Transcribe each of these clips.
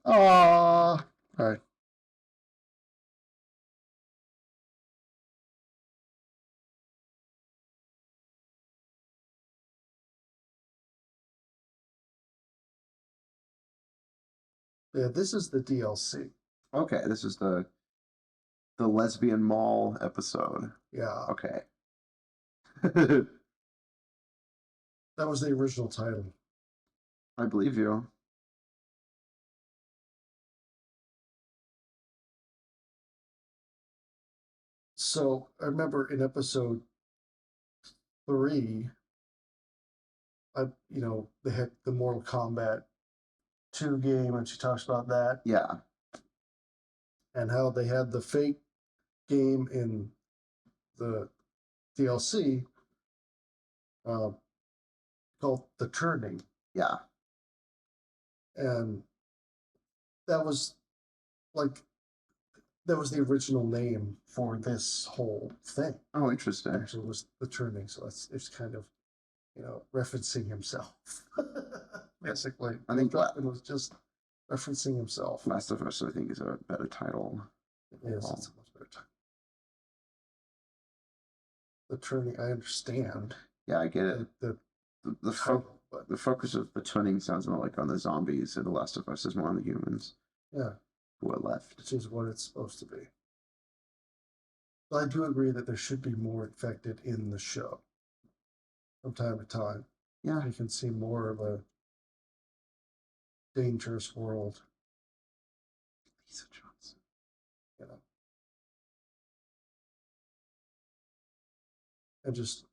All right. Yeah, this is the DLC. Okay, this is the lesbian mall episode. Yeah, Okay. that was the original title. I believe you. So I remember in episode 3, they had the Mortal Kombat 2 game, and she talks about that Yeah. and how they had the fake game in the DLC uh, called The Turning, Yeah. and that was like that was the original name for this whole thing. Oh, interesting. Actually, was The Turning, so it's kind of referencing himself. Basically, I think it was just referencing himself. Last of Us, I think, is a better title. It is. It's a much better title. The Turning, I understand. Yeah, I get it. The focus of the turning sounds more like on the zombies, and The Last of Us is more on the humans. Yeah. Who are left. Which is what it's supposed to be. But I do agree that there should be more infected in the show. From time to time. Yeah. You can see more of a dangerous world. Lisa Johnson. And just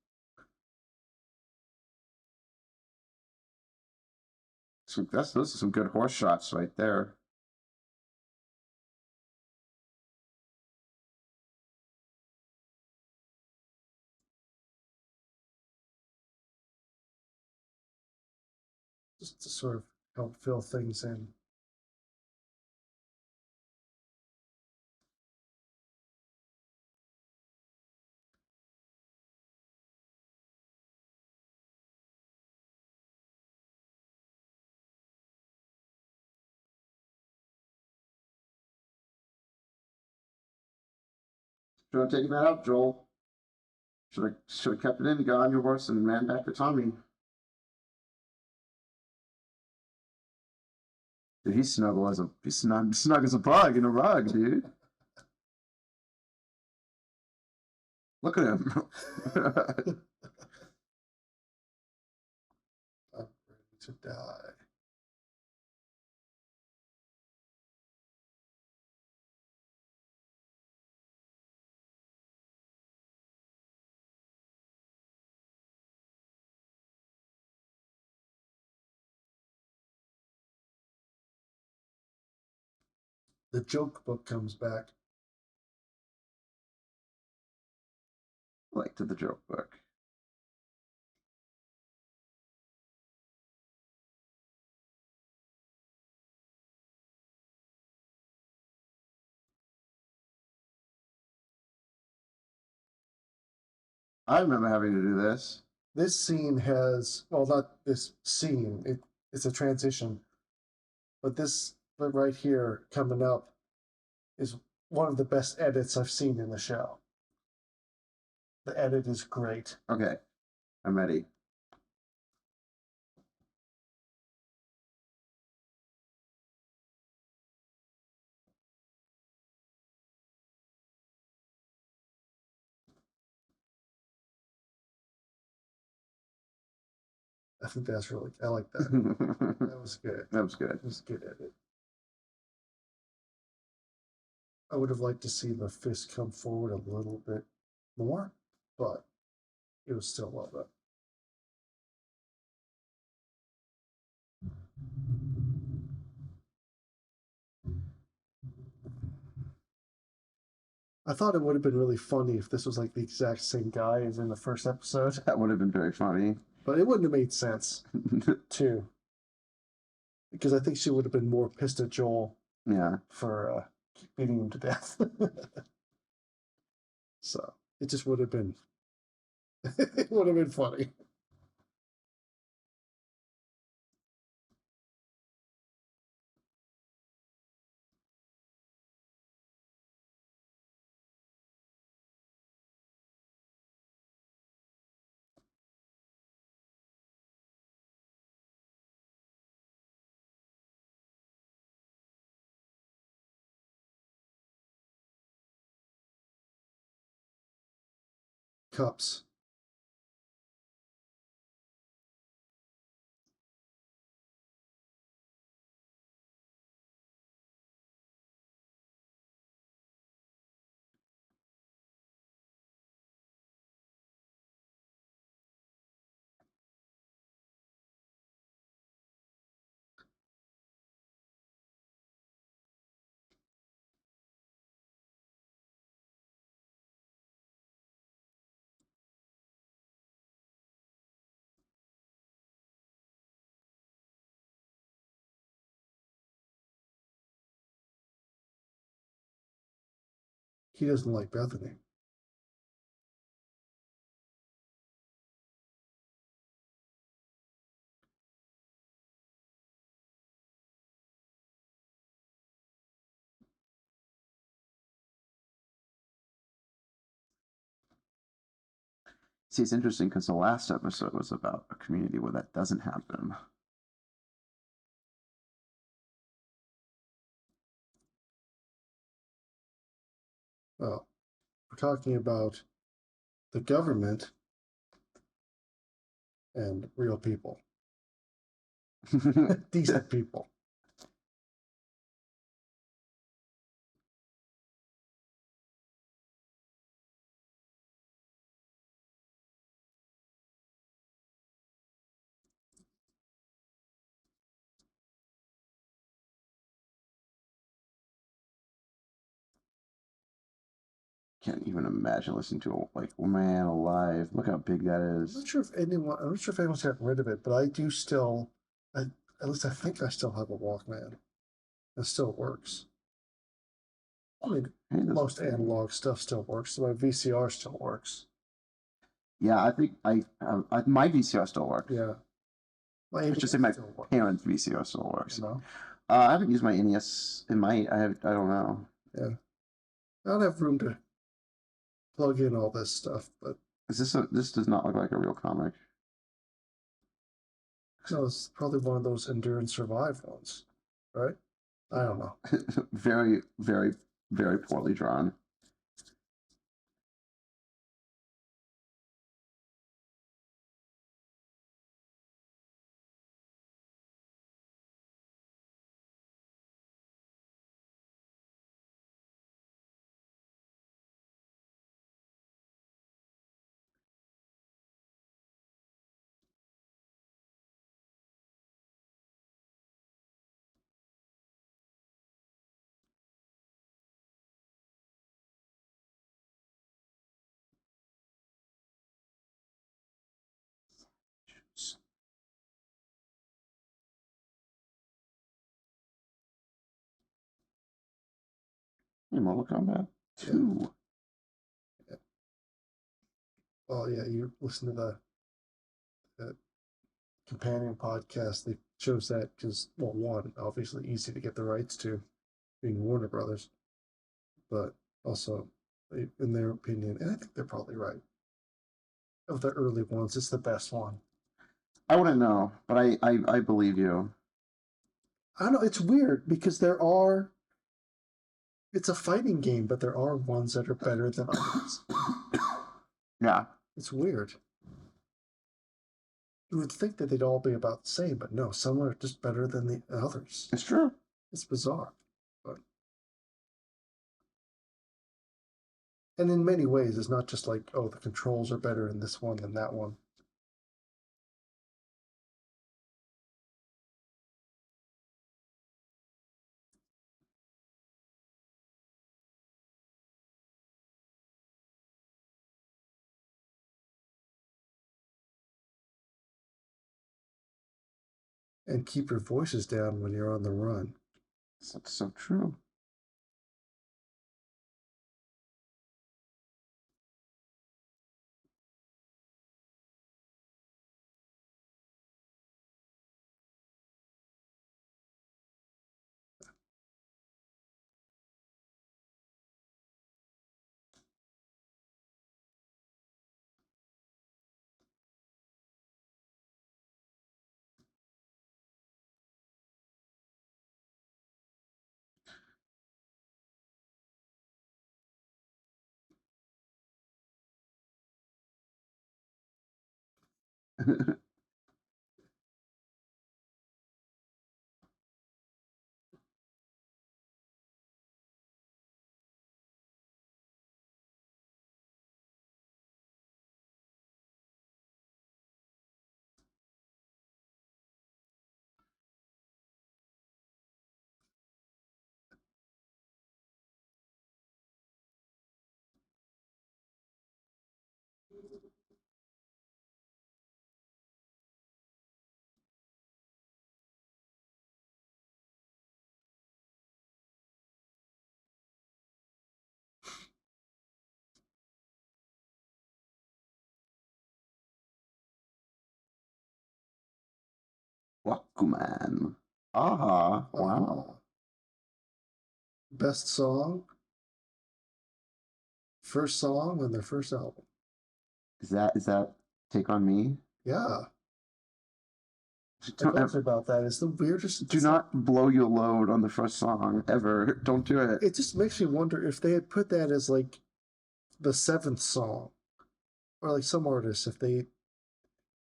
those are some good horse shots right there. just to sort of help fill things in. Should have taken that out, Joel. Should have kept it in, got on your horse, and ran back to Tommy. Dude, he's snug as a bug in a rug, dude. Look at him. I'm ready to die. The joke book comes back. Like to the joke book. I remember having to do this. This scene has, well, not this scene, it's a transition. But right here coming up is one of the best edits I've seen in the show. The edit is great. Okay, I'm ready. I think that's really, I like that. That was good. That was good. It was a good edit. I would have liked to see the fist come forward a little bit more, but it was still well done. I thought it would have been really funny if this was like the exact same guy as in the first episode. That would have been very funny. But it wouldn't have made sense, too. Because I think she would have been more pissed at Joel for beating him to death. So it just would have been, it would have been funny. cups. He doesn't like Bethany. See, it's interesting because the last episode was about a community where that doesn't happen. Well, we're talking about the government and real people. Decent people. Can't even imagine listening to like Man Alive. Look how big that I'm is. not sure if anyone's gotten rid of it, but I do still, at least I think I still have a Walkman. It still works. I mean, Hey, most analog stuff still works. So my VCR still works. Yeah, I think my VCR still works. Yeah. My I should say my parents' VCR still works. You know? I haven't used my NES in my. I don't know. Yeah. I don't have room to plug in all this stuff, but Is this this does not look like a real comic. no, it's probably one of those endure and survive ones, right? I don't know. Very, very, very poorly drawn. Hey, Mortal Kombat 2. Yeah. Well, yeah, you listen to the companion podcast. They chose that because, well, one, obviously easy to get the rights to, being Warner Brothers, but also, in their opinion, and I think they're probably right. Of the early ones, it's the best one. I wouldn't know, but I believe you. I don't know. It's weird because it's a fighting game, but there are ones that are better than others. Yeah. It's weird. You would think that they'd all be about the same, but no, some are just better than the others. It's true. It's bizarre. But and in many ways, it's not just like, oh, the controls are better in this one than that one. And keep your voices down when you're on the run. That's so true. Walkman. Ah, wow. Best song, first song on their first album. Is that Take on Me? Yeah, I Don't talked about that. It's the weirdest. Do not blow your load on the first song ever. Don't do it. It just makes me wonder if they had put that as like the seventh song, or like some artists, if they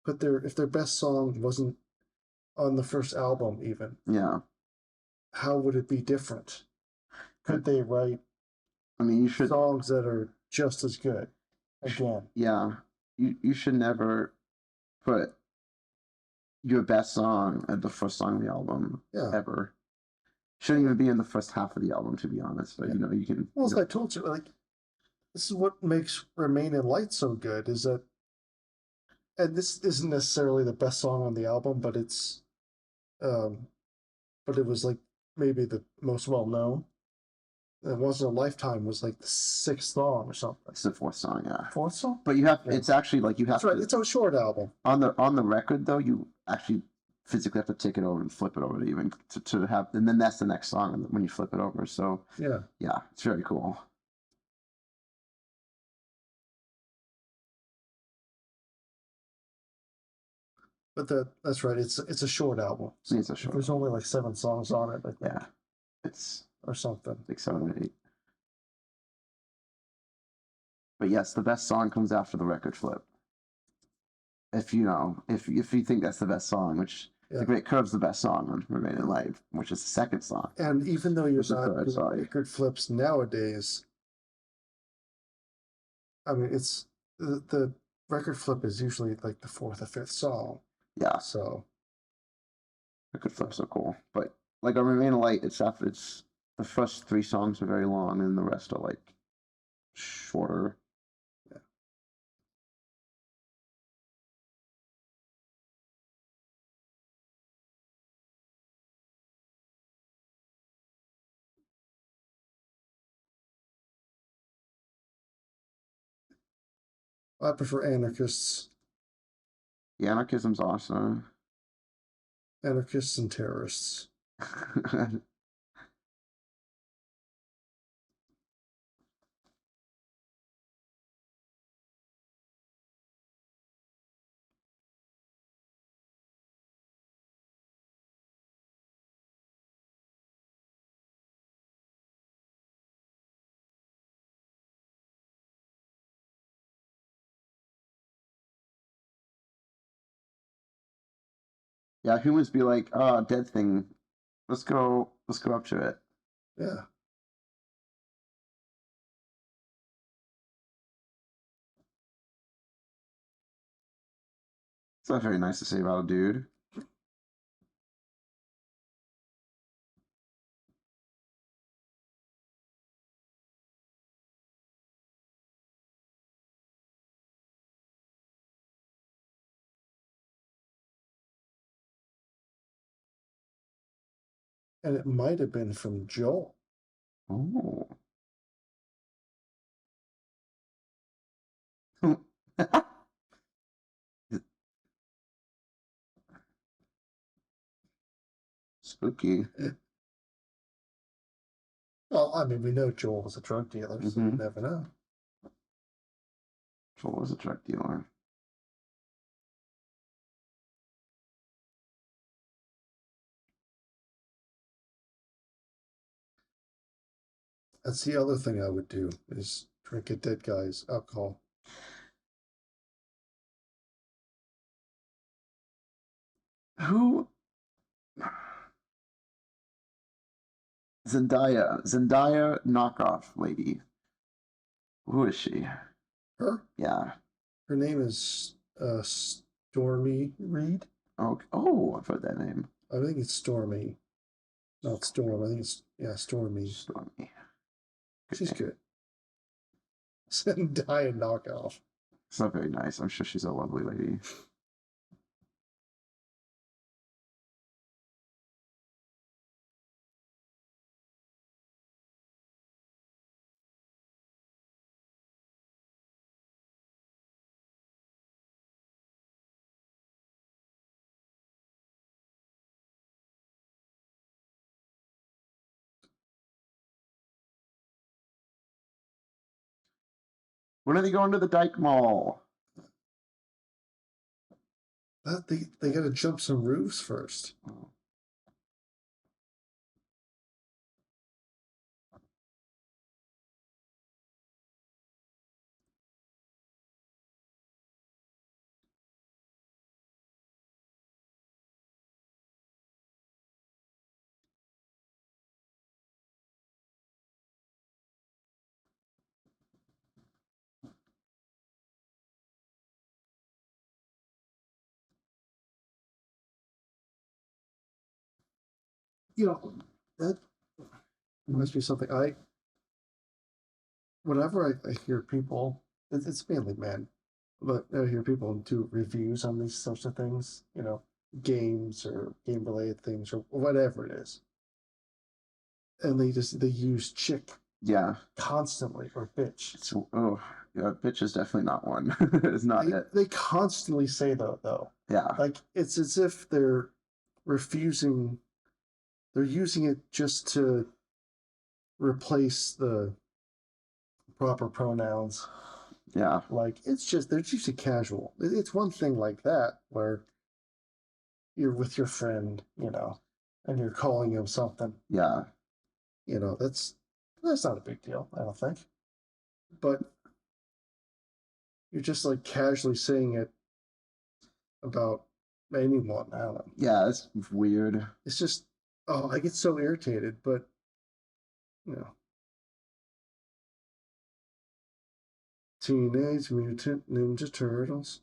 put their best song wasn't on the first album, even Yeah. how would it be different? Could they write I mean, you should. songs that are just as good again? Yeah. You should never put your best song at the first song of the album Yeah. ever. Shouldn't even be in the first half of the album, to be honest. But you can. Well, as I told you, like this is what makes Remain in Light so good is that, and this isn't necessarily the best song on the album, um, but it was like maybe the most well known. It wasn't a Lifetime was like the sixth song or something. It's the fourth song, yeah. Fourth song? But you have. Yeah. It's actually like you have. That's right. To, It's a short album. on the record though. You actually physically have to take it over and flip it over to even to have, and then that's the next song when you flip it over. So Yeah. yeah, it's very cool. But that's right. It's a short album. So it's a short. There's only like 7 songs on it, I think. Yeah, it's or something. like 7 or 8. But yes, the best song comes after the record flip. If you think that's the best song, which Yeah. The Great Curve's the best song on Remain in Life, which is the second song. And even though you're Which is not third, doing sorry. record flips nowadays, I mean, it's the record flip is usually like the fourth or fifth song. Yeah, So record flips are cool. But like on Remain in Light, it's the first 3 songs are very long, and the rest are like shorter. yeah. I prefer anarchists, The Anarchism's awesome. anarchists and terrorists. Yeah, humans be like, oh, dead thing. Let's go up to it. Yeah. It's not very nice to say about a dude. And it might have been from Joel. Oh. Spooky. Well, I mean, we know Joel was a drug dealer, so you Mhm. never know. Joel was a drug dealer. That's the other thing I would do is drink a dead guy's alcohol. Who? Zendaya knockoff lady. Who is she? Her? Yeah. Her name is Stormy Reed. Okay. Oh, I've heard that name. I think it's Stormy, not Storm. I think it's Stormy. Stormy. She's Okay. good. Zendaya knockoff. It's not very nice. I'm sure she's a lovely lady. When are they going to the Dyke Mall? They got to jump some roofs first. Oh. You know, that must be something whenever I hear people, it's mainly men, but I hear people do reviews on these sorts of things, games or game related things or whatever it is. And they use chick Yeah. constantly or bitch. It's yeah, bitch is definitely not one. It's not it. They constantly say though. Yeah. Like it's as if they're refusing they're using it just to replace the proper pronouns. Yeah. Like it's just they're usually casual. It's one thing like that where you're with your friend, and you're calling him something. Yeah. That's not a big deal, I don't think. But you're just like casually saying it about anyone. I don't know. Yeah, it's weird. It's just I get so irritated, but you know. Teenage Mutant Ninja Turtles.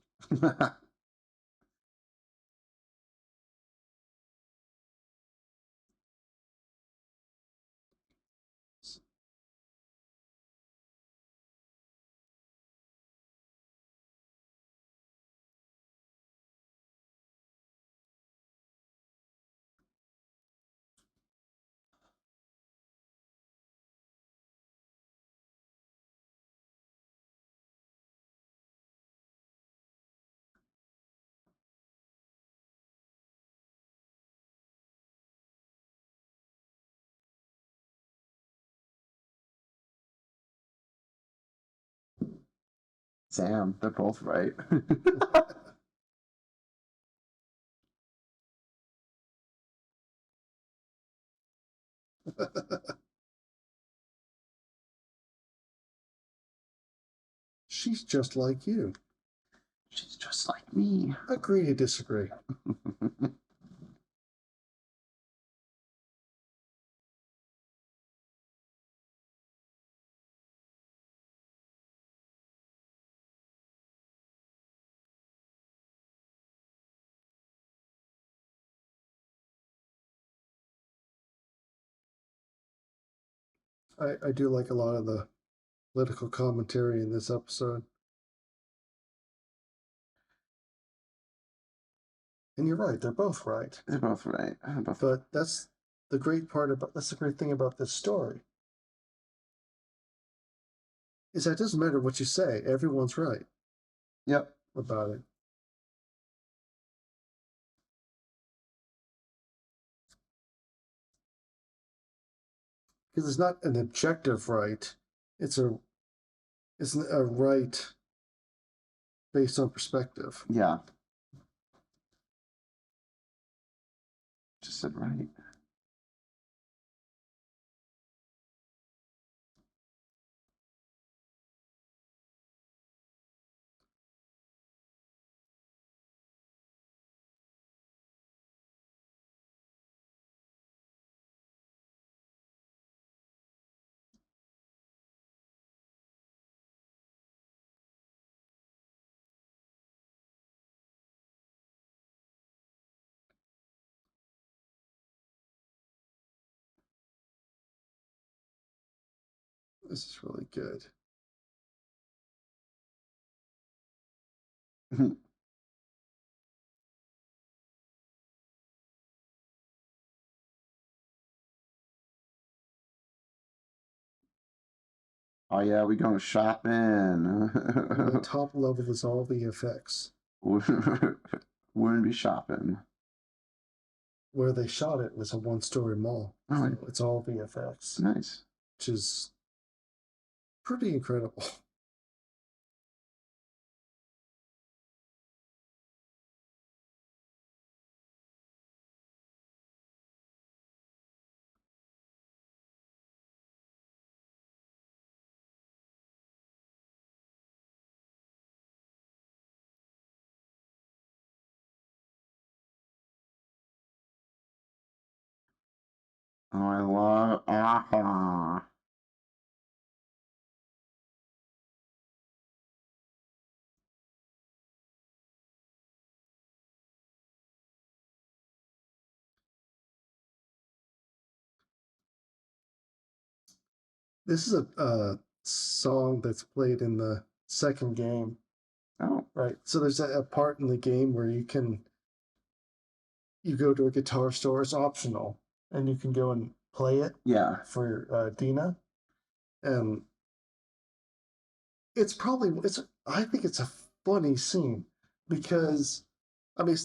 Sam, they're both right. She's just like you. She's just like me. Agree to disagree. I do like a lot of the political commentary in this episode. And you're right, they're both right. They're both right. But that's the great thing about this story. Is that it doesn't matter what you say, everyone's right Yep. about it. Because it's not an objective right. It's a right based on perspective. Yeah. Just said right. This is really good. Oh yeah, we going shopping. And the top level is all VFX. Wouldn't be shopping. Where they shot it was a one-story mall. Oh, So it's all VFX, nice. which is pretty incredible. Oh, I love aha. This is a song that's played in the second game, Oh, right? So there's a part in the game where you go to a guitar store. It's optional, and you can go and play it yeah. for Dina, and it's I think it's a funny scene because I mean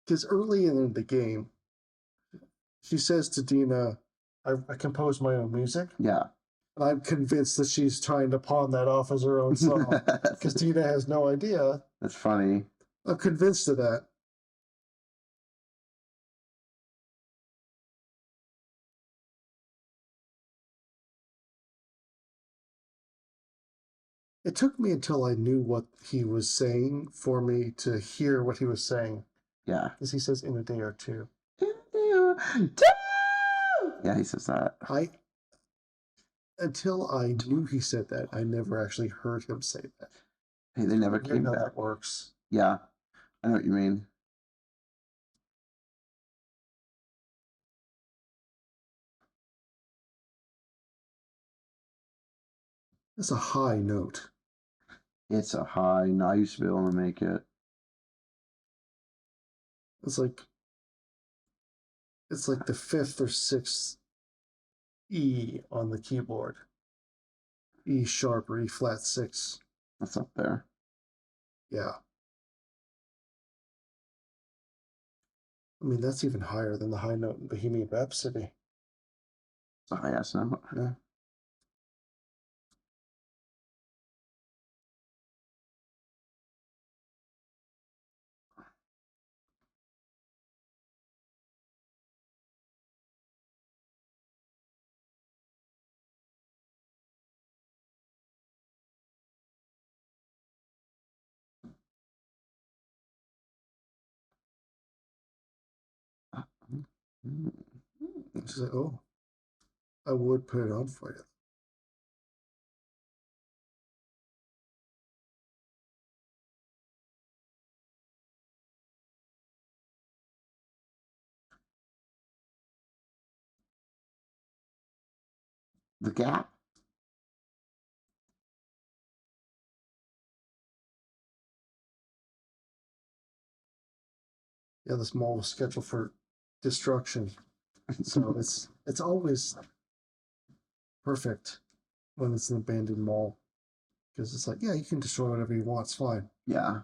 because early in the game she says to Dina, I compose my own music. Yeah. And I'm convinced that she's trying to pawn that off as her own song because Dina has no idea. That's funny. I'm convinced of that. It took me until I knew what he was saying for me to hear what he was saying. Yeah. Because he says in a day or two. Yeah, he says that. Until I knew he said that, I never actually heard him say that. Hey, they never Weird came how back. that works. Yeah, I know what you mean. That's a high note. It's a high. No, I used to be able to make it. It's like the fifth or sixth E on the keyboard. E sharp or E flat six. That's up there. Yeah. I mean, that's even higher than the high note in Bohemian Rhapsody. It's a high ass note. Yeah. She's like, oh, I would put it on for you. The Gap. Yeah, this mall was scheduled for destruction. So it's always perfect when it's an abandoned mall. Because it's like, yeah, you can destroy whatever you want, it's fine. Yeah.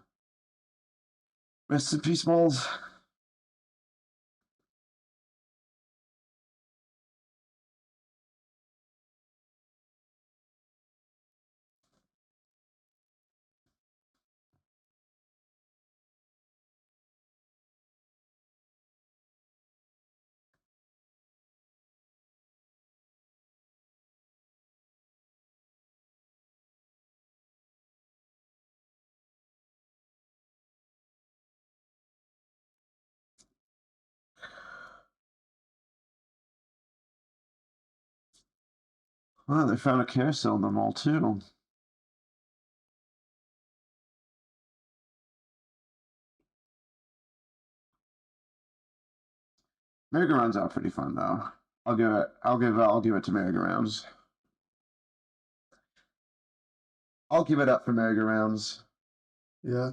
Rest in peace, malls. Well, they found a carousel in the mall too. Merry-go-rounds are pretty fun though. I'll give it to merry-go-rounds. I'll give it up for merry-go-rounds. Yeah.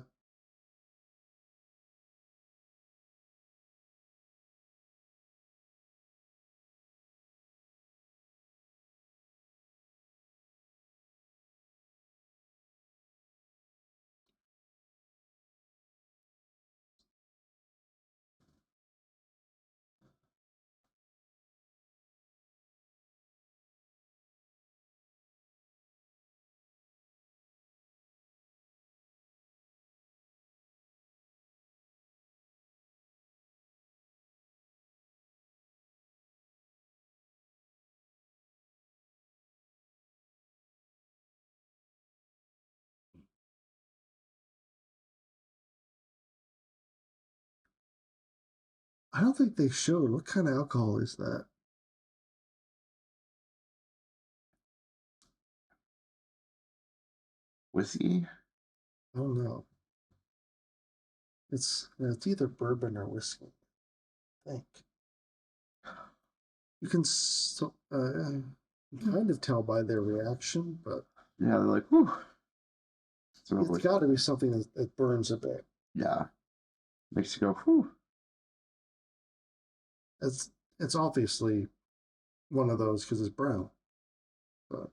I don't think they showed. What kind of alcohol is that? Whiskey? I don't know. It's either bourbon or whiskey. I think you can kind of tell by their reaction, but Yeah, they're like, whew. it's got to be something that burns a bit. Yeah. Makes you go, whew. It's obviously one of those because it's brown, but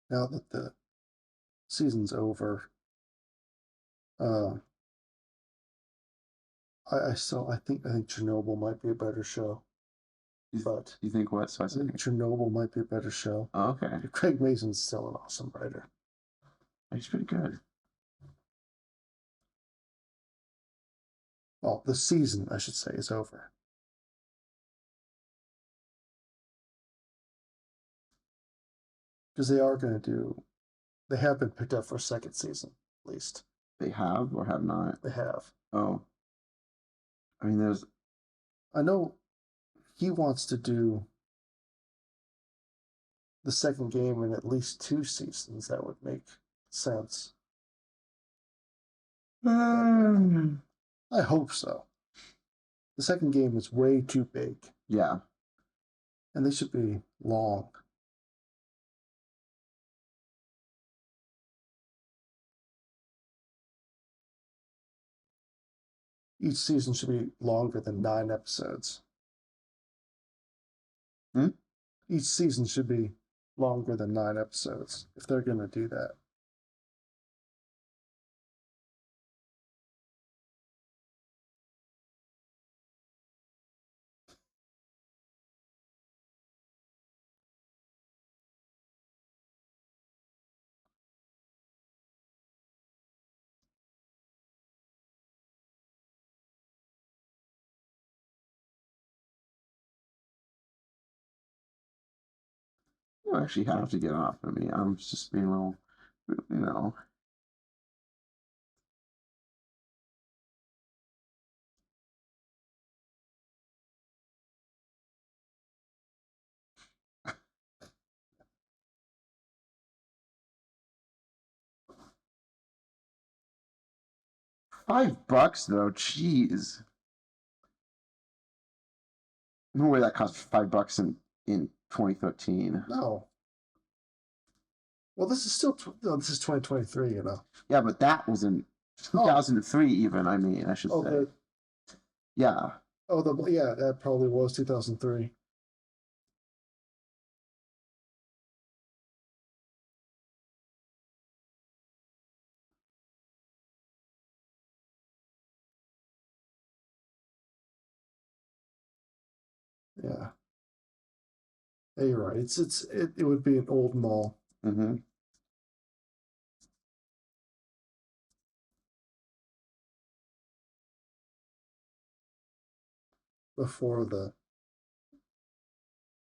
now that the season's over, uh, I think Chernobyl might be a better show, but You think what? So I I think think, Chernobyl might be a better show. oh, okay. Craig Mason's still an awesome writer. He's pretty good. Well, the season, I should say, is over. Because they have been picked up for a second season, at least. They have or have not? They have. Oh. I mean, there's. I know he wants to do the second game in at least 2 seasons. That would make sense. I hope so. The second game is way too big, Yeah. and they should be long. Each season should be longer than 9 episodes. Hmm? Each season should be longer than 9 episodes if they're going to do that. You don't actually have to get off of me. I'm just being real, you know. $5 though, jeez. No way that cost $5 in 2013. No. Well, this is still no, this is 2023. You know. Yeah, but that was in 2003 even. I mean, I should Oh, say. Yeah. yeah, that probably was 2003. Yeah. Yeah, you're right. It would be an old mall. Mm-hmm. before the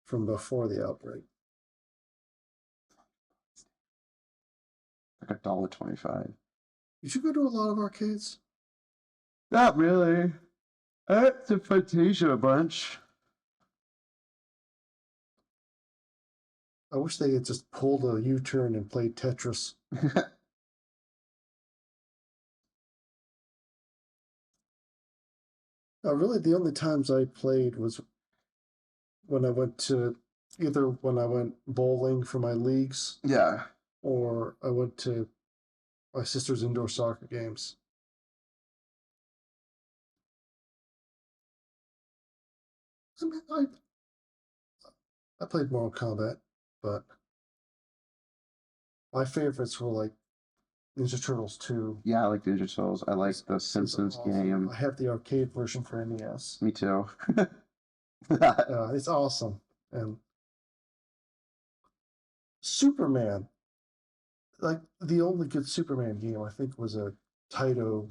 from before the outbreak. Like $1.25. Did you go to a lot of arcades? Not really. I went to Fantasia a bunch. I wish they had just pulled a U-turn and played Tetris. Really, the only times I played was when I went to either when I went bowling for my leagues Yeah. or I went to my sister's indoor soccer games. I mean, I played Mortal Kombat, but my favorites were like Ninja Turtles 2. Yeah, I like Ninja Turtles. I like the It's Simpsons awesome. game. I have the arcade version for NES. Me too. It's awesome. And Superman, like the only good Superman game I think was a Taito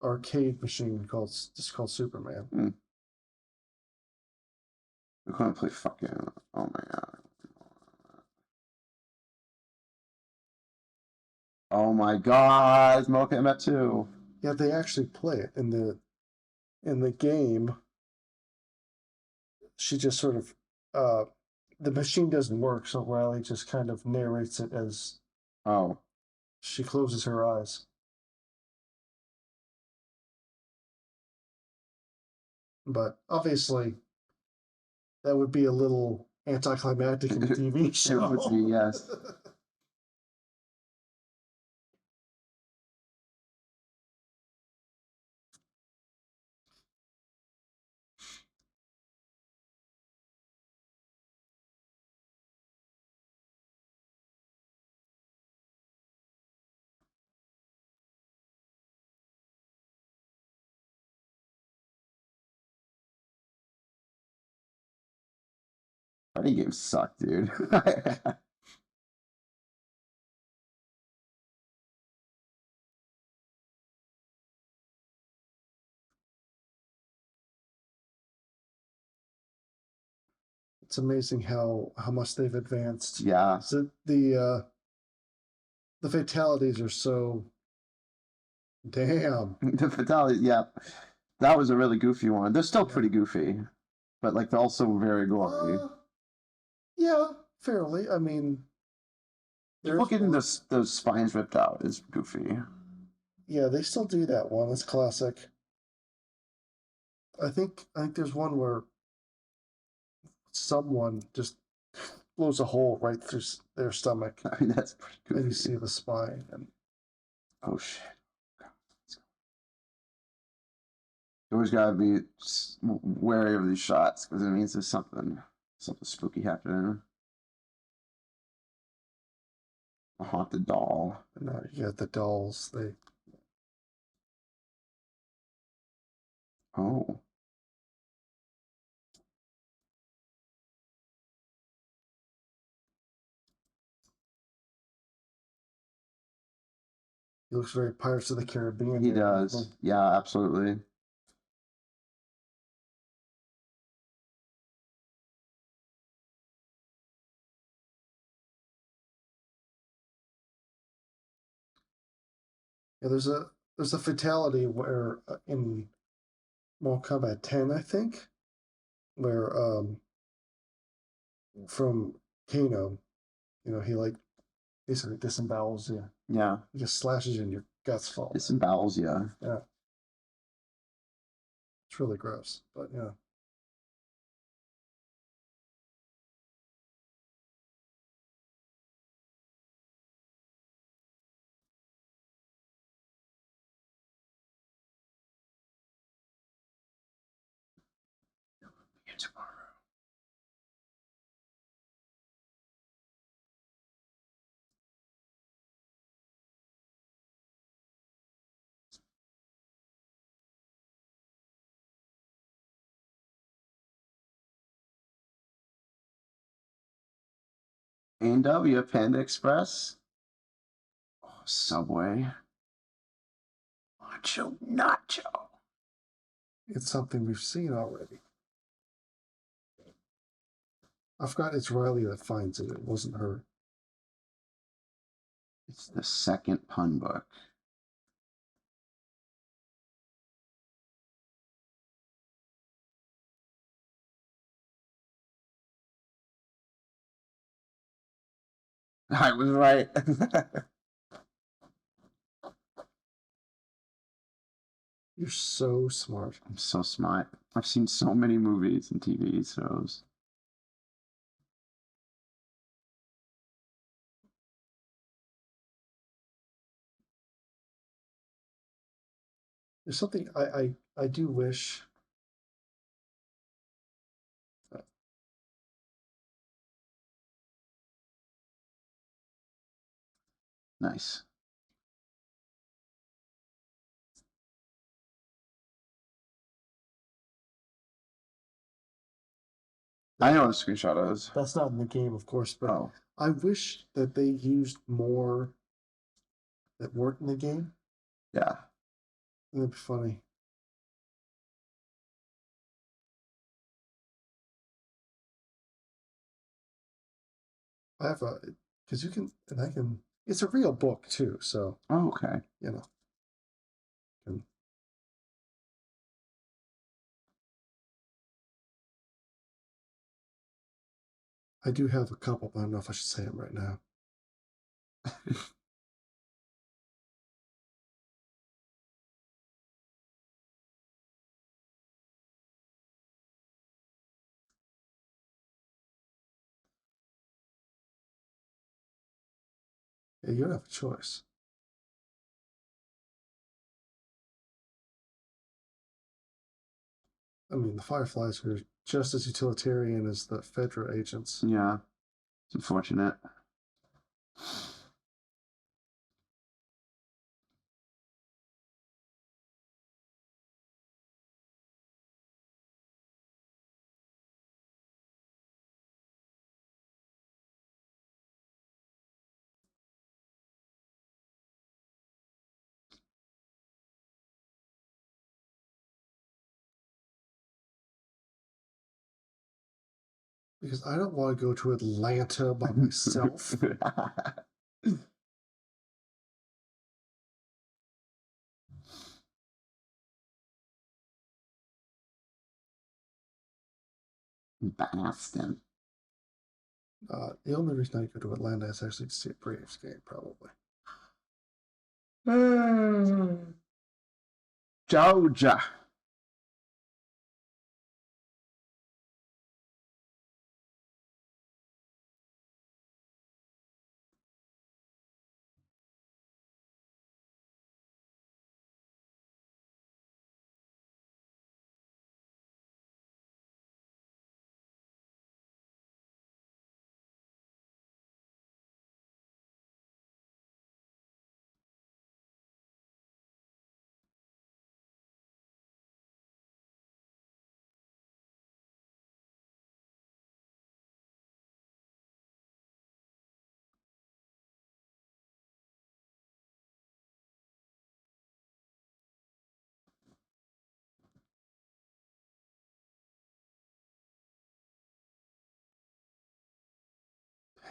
arcade machine called Superman. We're gonna play fucking. Oh my god. Oh my god. Mortal Kombat 2. Yeah, they actually play it in the game. She just sort of the machine doesn't work, so Riley just kind of narrates it as Oh. she closes her eyes. But obviously, that would be a little anticlimactic in a TV show. It would be, yes. Fighting games suck, dude. It's amazing how much they've advanced. Yeah. So the fatalities are so damn. The fatality, yeah. That was a really goofy one. They're still pretty goofy, but like they're also very gory. Yeah, fairly. I mean, People getting those spines ripped out is goofy. Yeah, they still do that one. It's classic. I think there's one where someone just blows a hole right through their stomach, I mean, that's pretty goofy. and you see the spine. And oh shit! You always gotta be wary of these shots because it means there's something spooky happening. A haunted doll. now you got the dolls. Oh. He looks very Pirates of the Caribbean. He does. Yeah, absolutely. Yeah, there's a fatality where in Mortal Kombat 10, I think, where from Kano, he like basically disembowels you. Yeah. He just slashes you in your guts fall. Disembowels you. Yeah. It's really gross, but yeah. Tomorrow. A&W Panda Express. Oh, Subway. Nacho Nacho. It's something we've seen already. I forgot it's Riley that finds it. It wasn't her. It's the second pun book. I was right. You're so smart. I'm so smart. I've seen so many movies and TV shows. There's something I do wish. Nice. I know what a screenshot is. That's not in the game, of course, but Oh. I wish that they used more that weren't in the game. Yeah. That'd be funny. I have a, because you can, and I can, it's a real book too, so. Oh, okay. You know. Can, I do have a couple, but I don't know if I should say them right now. Yeah, you don't have a choice. I mean, the Fireflies are just as utilitarian as the Fedra agents. Yeah. It's unfortunate. Because I don't want to go to Atlanta by myself. Boston. The only reason I go to Atlanta is actually to see a Braves game, probably. Georgia.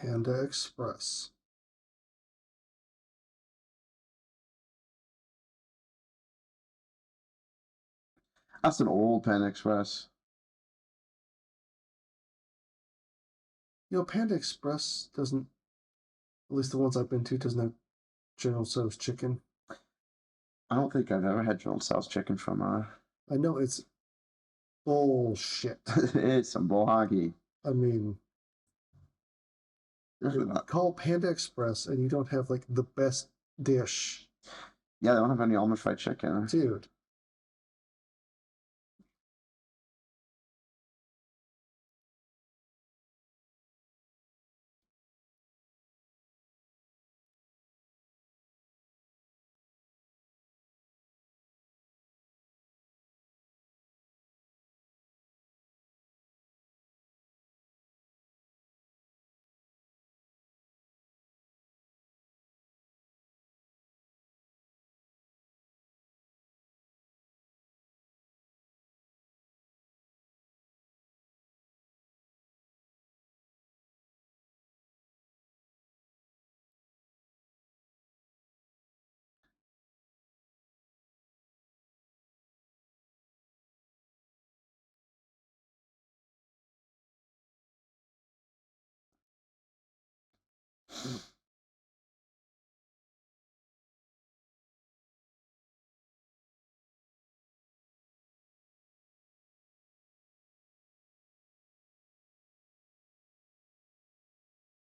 Panda Express. That's an old Panda Express. You know, Panda Express doesn't, at least the ones I've been to, doesn't have General Tso's chicken. I don't think I've ever had drone style chicken from I know it's bullshit. it's some bullhoggy. I mean, Definitely not. call Panda Express and you don't have like the best dish, Yeah, they don't have any almond fried chicken. dude.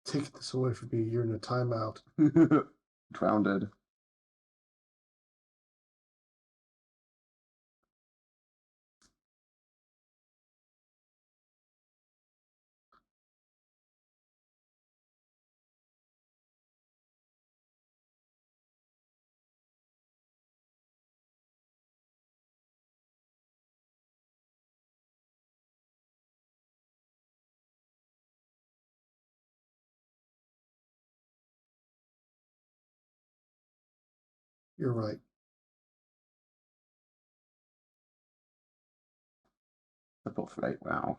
Take this away from me. You're in a timeout. Drowned. You're right. They're both right. Wow.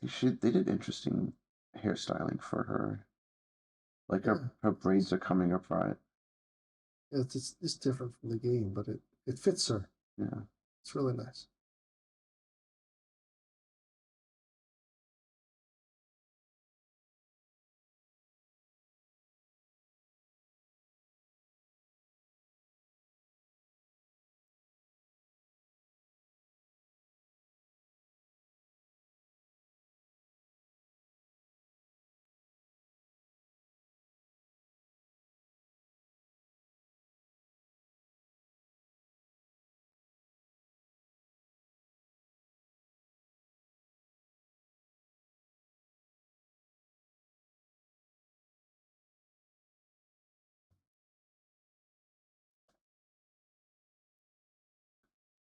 They did interesting hairstyling for her. Like Yeah, her braids are coming up right. it's different from the game, but it fits her. Yeah. It's really nice.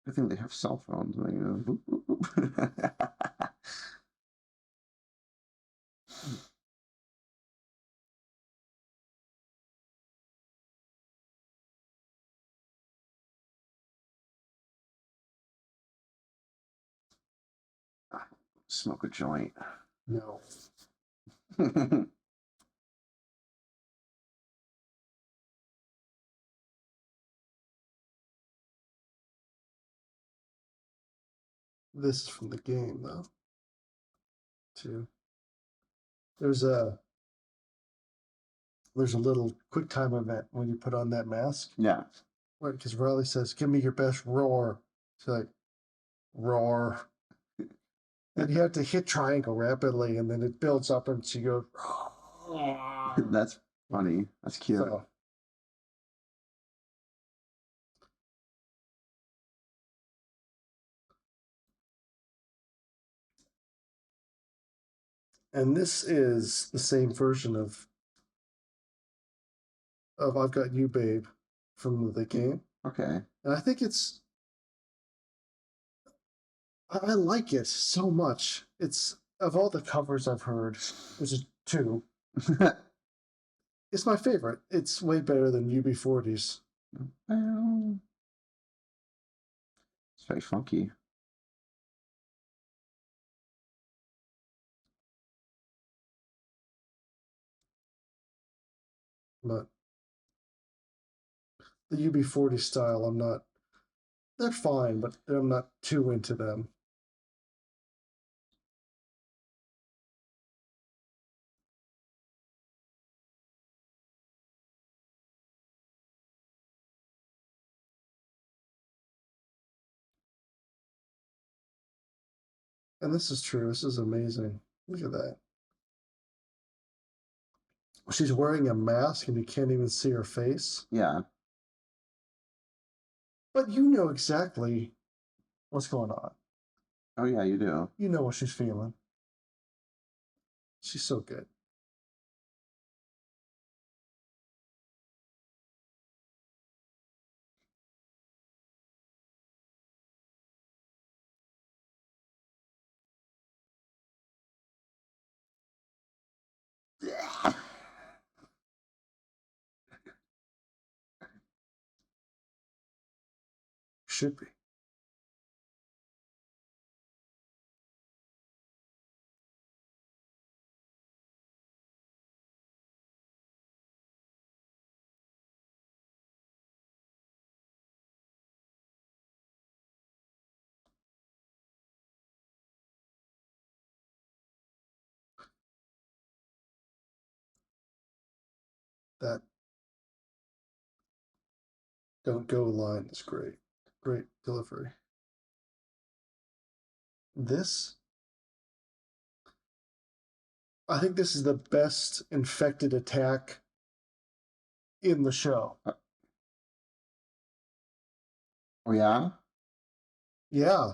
I think they have cell phones. Like, boop, boop, boop. Smoke a joint. No. This is from the game though. Too. There's a little quick time event when you put on that mask. Yeah. Because Riley says, "Give me your best roar." She's like, "Roar." Then you have to hit triangle rapidly, and then it builds up, and she goes. That's funny. That's cute. So, and this is the same version of "I've Got You, Babe" from the game, Okay. and I think I like it so much. It's of all the covers I've heard, which is two. It's my favorite. It's way better than UB40's. Well, it's very funky. But the UB40 style, I'm not. They're fine, but I'm not too into them. And this is true. This is amazing. Look at that. She's wearing a mask and you can't even see her face. Yeah. But you know exactly what's going on. Oh yeah, you do. You know what she's feeling. She's so good. Should be. That don't go line is great. Great delivery. This, I think this is the best infected attack in the show. Oh yeah. Yeah.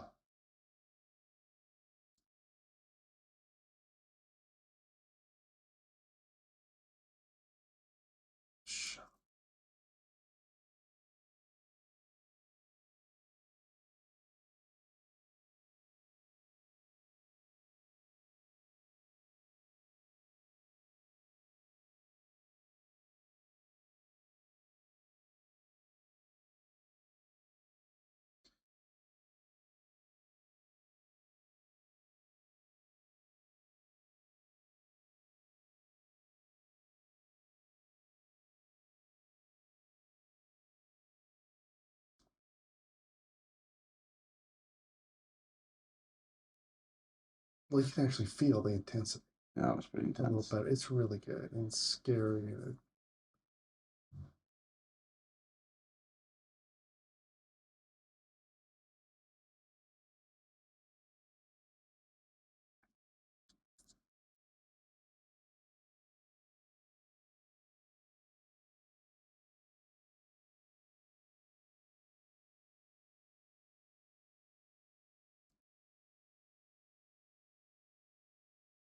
Well, you can actually feel the intensity Yeah, it was pretty a little intense. better. It's really good and scary.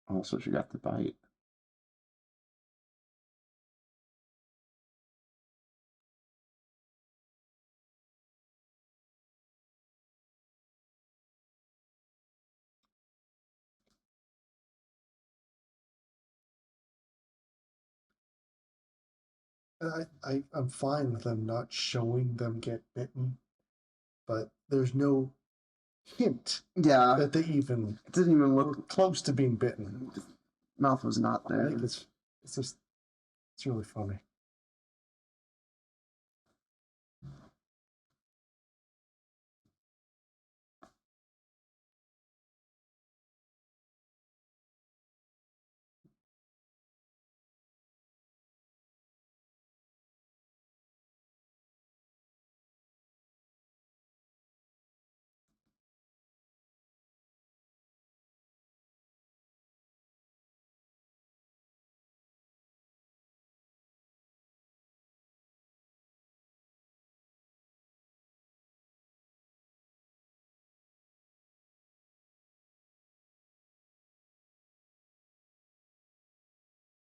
Also, she got the bite. I'm fine with them not showing them get bitten, but there's no hint Yeah. that they even It didn't even were look. close to being bitten. Mouth was not I there. think it's just it's really funny.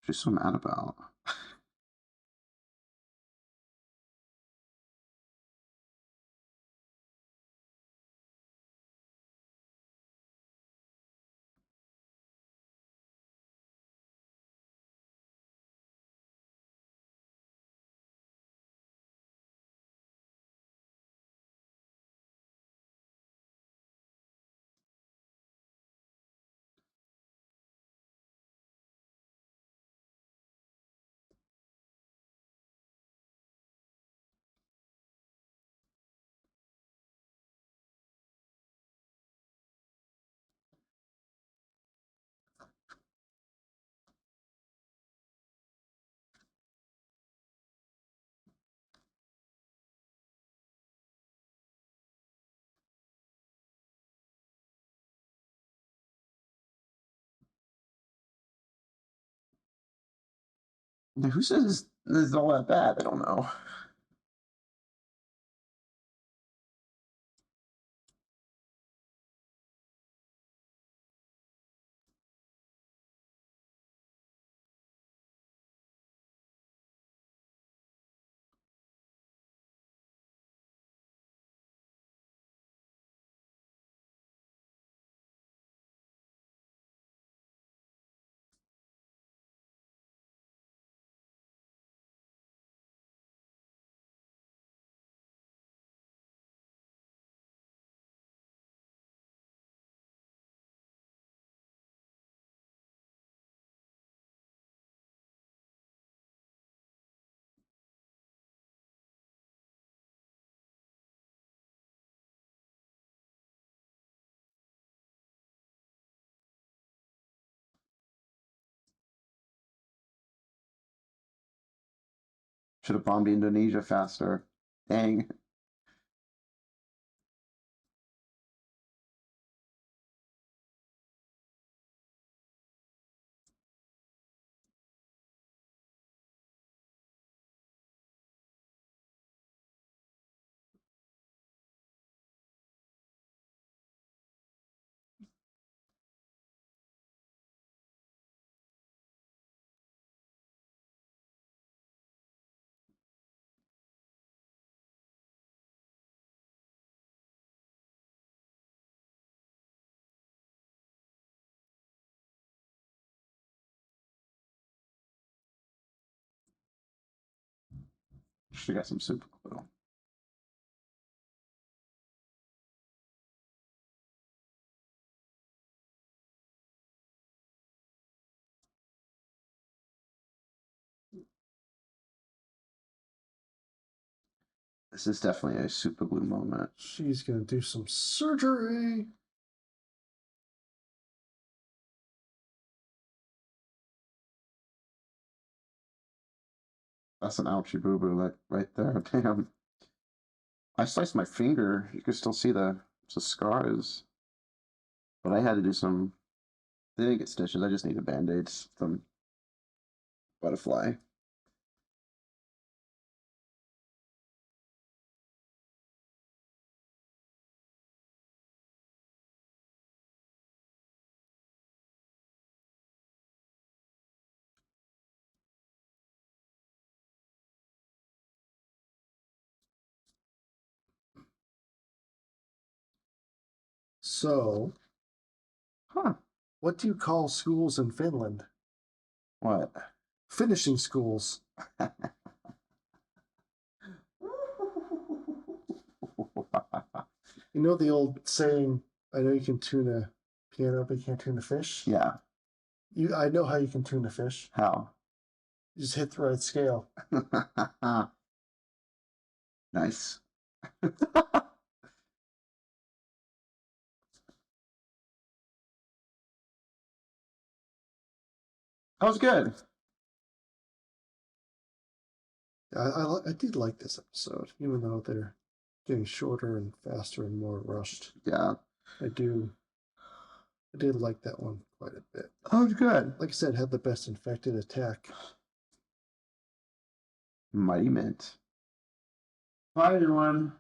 She's so mad about. Who says this is all that bad? I don't know. Should have bombed Indonesia faster. Dang. Should have got some super glue. This is definitely a super glue moment. She's gonna do some surgery. That's an ouchie boo boo, like right there. Damn. I sliced my finger. You can still see the scars. But I had to do some. They didn't get stitches. I just needed band-aids from butterfly. So, Huh. what do you call schools in Finland? What? Finishing schools. You know the old saying, I know you can tune a piano, but you can't tune a fish? Yeah. I know how you can tune a fish. How? You just hit the right scale. Nice. That was good. I did like this episode, even though they're getting shorter and faster and more rushed. Yeah. I did like that one quite a bit. That was good. Like I said, had the best infected attack. Mighty Mint. Bye, everyone.